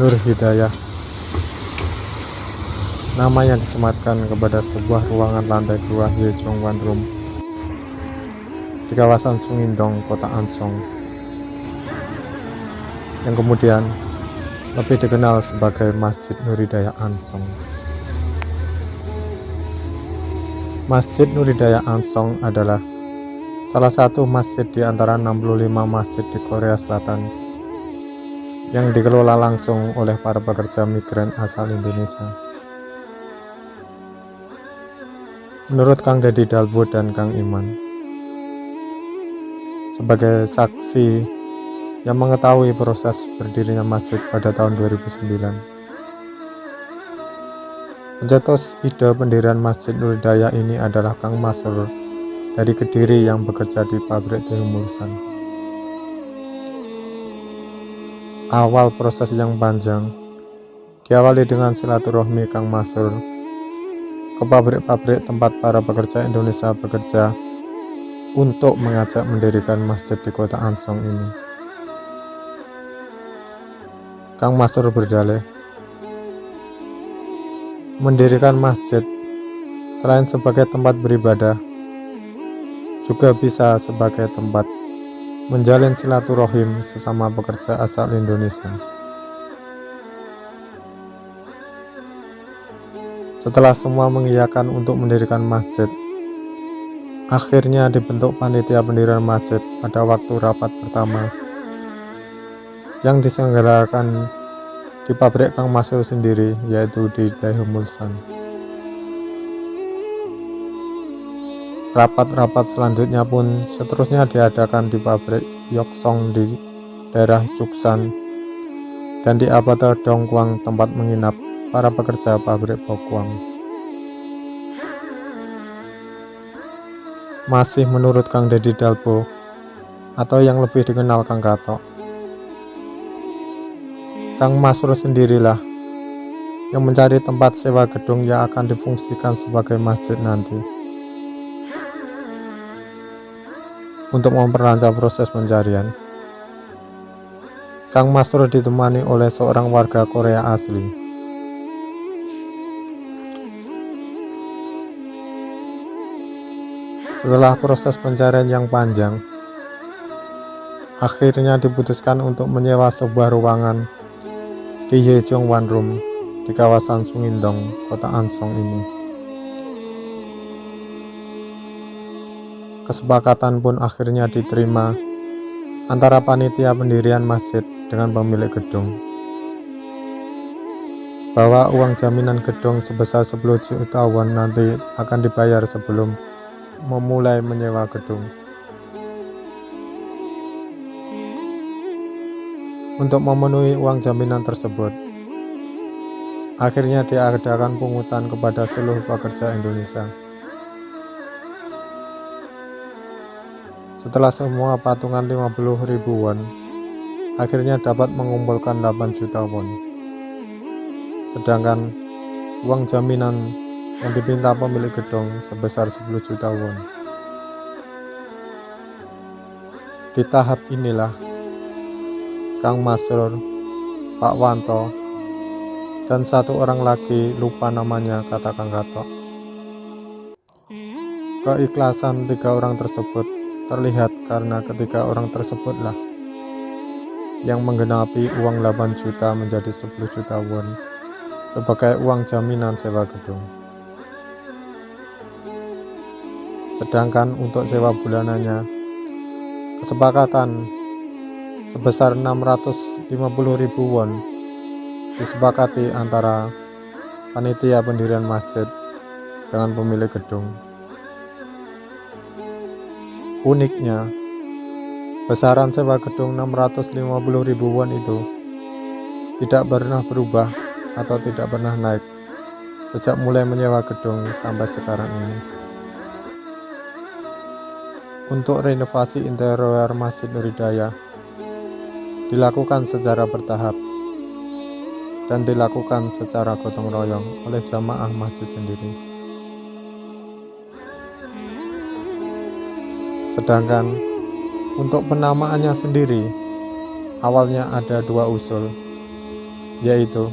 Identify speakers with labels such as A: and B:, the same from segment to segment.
A: Nur Hidayah, nama yang disematkan kepada sebuah ruangan lantai 2 Yechong One Room di kawasan Sungindong, Kota Ansong, yang kemudian lebih dikenal sebagai Masjid Nur Hidayah Ansong. Masjid Nur Hidayah Ansong adalah salah satu masjid di antara 65 masjid di Korea Selatan yang dikelola langsung oleh para pekerja migran asal Indonesia. Menurut Kang Deddy Dalbo dan Kang Iman, sebagai saksi yang mengetahui proses berdirinya masjid pada tahun 2009, pencetus ide pendirian Masjid Nur Hidayah ini adalah Kang Masrur dari Kediri yang bekerja di pabrik tahu Mulsan. Awal proses yang panjang diawali dengan silaturahmi Kang Masrur ke pabrik-pabrik tempat para pekerja Indonesia bekerja untuk mengajak mendirikan masjid di kota Ansong ini. Kang Masrur berdalih, mendirikan masjid selain sebagai tempat beribadah juga bisa sebagai tempat menjalin silaturahim sesama pekerja asal Indonesia. Setelah semua mengiyakan untuk mendirikan masjid, akhirnya dibentuk panitia pendirian masjid pada waktu rapat pertama yang diselenggarakan di pabrik Kang Masrur sendiri, yaitu di Daewoo Mulsan. Rapat-rapat selanjutnya pun seterusnya diadakan di pabrik Yoksong di daerah Chuksan dan di Abata Dongkwang, tempat menginap para pekerja pabrik Bokwang. Masih menurut Kang Deddy Dalbo, atau yang lebih dikenal Kang Katok, Kang Masrur sendirilah yang mencari tempat sewa gedung yang akan difungsikan sebagai masjid nanti. Untuk memperlancar proses pencarian, Kang Masrur ditemani oleh seorang warga Korea asli. Setelah proses pencarian yang panjang, akhirnya diputuskan untuk menyewa sebuah ruangan di Yechong One Room di kawasan Sungindong, Kota Ansong ini. Kesepakatan pun akhirnya diterima antara panitia pendirian masjid dengan pemilik gedung, bahwa uang jaminan gedung sebesar 10 juta won nanti akan dibayar sebelum memulai menyewa gedung. Untuk memenuhi uang jaminan tersebut, akhirnya diadakan pungutan kepada seluruh pekerja Indonesia. Setelah semua patungan 50.000 won, akhirnya dapat mengumpulkan 8 juta won. Sedangkan uang jaminan yang diminta pemilik gedung sebesar 10 juta won. Di tahap inilah Kang Masrur, Pak Wanto, dan satu orang lagi, lupa namanya, kata Kang Katok. Keikhlasan 3 orang tersebut terlihat karena ketiga orang tersebutlah yang menggenapi uang 8 juta menjadi 10 juta won sebagai uang jaminan sewa gedung. Sedangkan untuk sewa bulanannya, kesepakatan sebesar 650.000 won disepakati antara panitia pendirian masjid dengan pemilik gedung. Uniknya, besaran sewa gedung 650.000 won itu tidak pernah berubah atau tidak pernah naik sejak mulai menyewa gedung sampai sekarang ini. Untuk renovasi interior Masjid Nur Hidayah dilakukan secara bertahap dan dilakukan secara gotong royong oleh jamaah masjid sendiri. Sedangkan untuk penamaannya sendiri, awalnya ada 2 usul, yaitu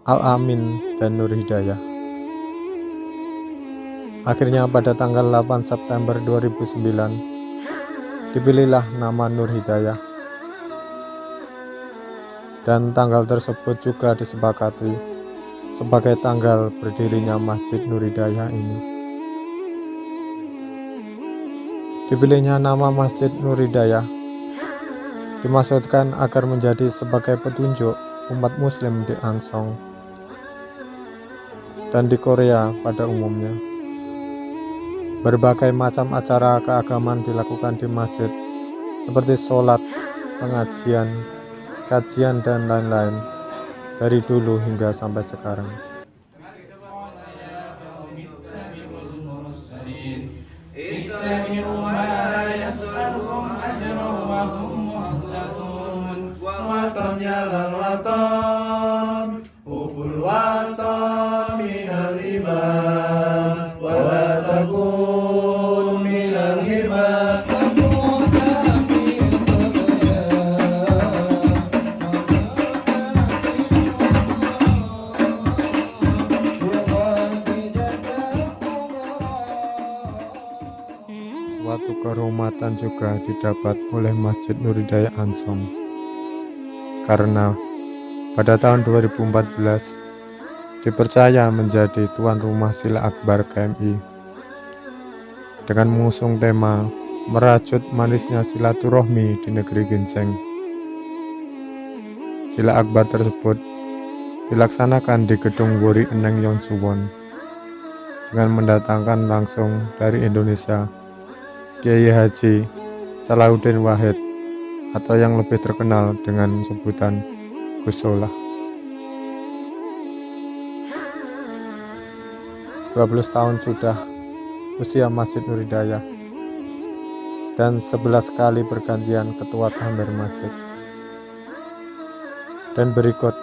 A: Al-Amin dan Nur Hidayah. Akhirnya pada tanggal 8 September 2009 dipilihlah nama Nur Hidayah, dan tanggal tersebut juga disepakati sebagai tanggal berdirinya Masjid Nur Hidayah ini. Dipilihnya nama Masjid Nur Hidayah dimaksudkan agar menjadi sebagai petunjuk umat muslim di Ansong dan di Korea pada umumnya. Berbagai macam acara keagamaan dilakukan di masjid seperti sholat, pengajian, kajian, dan lain-lain dari dulu hingga sampai sekarang. Suatu kehormatan juga didapat oleh Masjid Nur Hidayah Ansong, karena pada tahun 2014 dipercaya menjadi tuan rumah Sila Akbar KMI dengan mengusung tema merajut manisnya silaturahmi di negeri ginseng. Sila Akbar tersebut dilaksanakan di Gedung Wuri Eneng Yonsuwon dengan mendatangkan langsung dari Indonesia Kiai Haji Salahuddin Wahid, atau yang lebih terkenal dengan sebutan Gus Solah. 12 tahun sudah usia Masjid Nur Hidayah, dan 11 kali pergantian ketua Amir Masjid. Dan berikut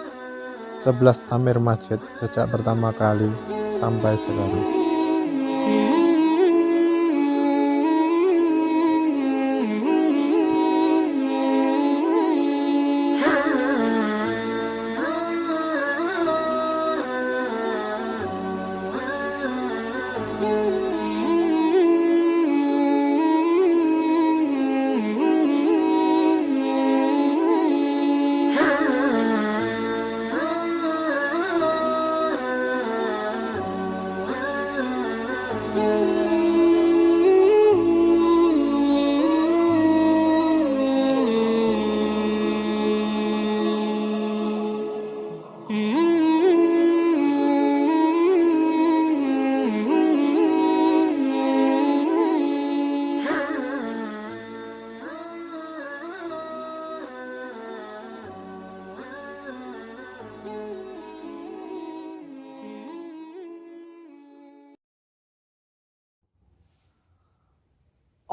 A: 11 Amir Masjid sejak pertama kali sampai sekarang.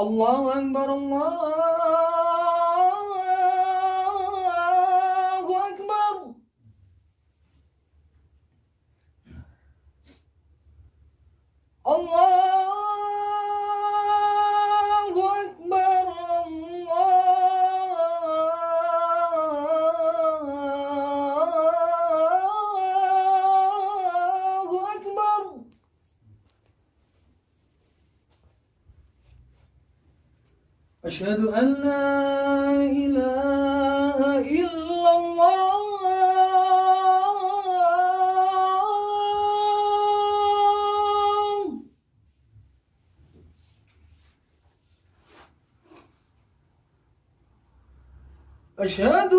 B: Allahu Akbar, Allahu Akbar. Allahu Akbar, Allahu Akbar. أشهد أن لا إله إلا الله. أشهد